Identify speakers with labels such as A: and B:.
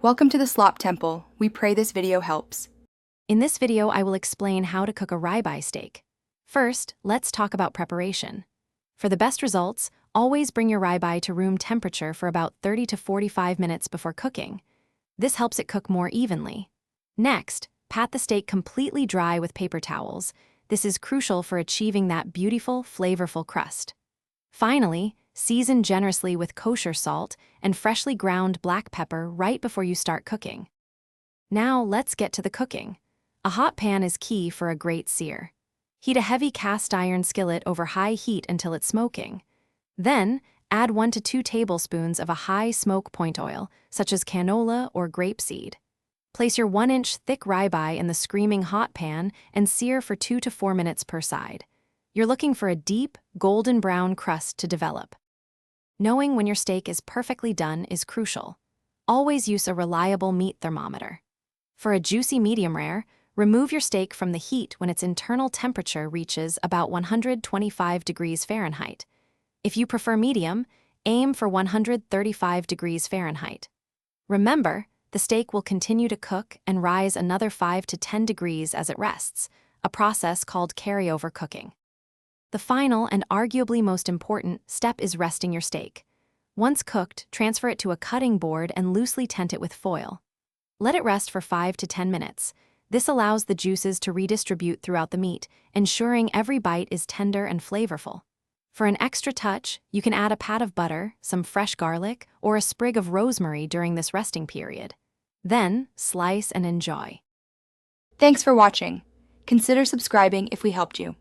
A: Welcome to the Slop Temple. We pray this video helps.
B: In this video, I will explain how to cook a ribeye steak. First, let's talk about preparation. For the best results, always bring your ribeye to room temperature for about 30 to 45 minutes before cooking. This helps it cook more evenly. Next, pat the steak completely dry with paper towels. This is crucial for achieving that beautiful, flavorful crust. Finally, season generously with kosher salt and freshly ground black pepper right before you start cooking. Now let's get to the cooking. A hot pan is key for a great sear. Heat a heavy cast iron skillet over high heat until it's smoking. Then, add 1 to 2 tablespoons of a high smoke point oil, such as canola or grapeseed. Place your 1-inch thick ribeye in the screaming hot pan and sear for 2 to 4 minutes per side. You're looking for a deep, golden brown crust to develop. Knowing when your steak is perfectly done is crucial. Always use a reliable meat thermometer. For a juicy medium rare, remove your steak from the heat when its internal temperature reaches about 125 degrees Fahrenheit. If you prefer medium, aim for 135 degrees Fahrenheit. Remember, the steak will continue to cook and rise another 5 to 10 degrees as it rests, a process called carryover cooking. The final and arguably most important step is resting your steak. Once cooked, transfer it to a cutting board and loosely tent it with foil. Let it rest for 5 to 10 minutes. This allows the juices to redistribute throughout the meat, ensuring every bite is tender and flavorful. For an extra touch, you can add a pat of butter, some fresh garlic, or a sprig of rosemary during this resting period. Then, slice and enjoy.
A: Thanks for watching. Consider subscribing if we helped you.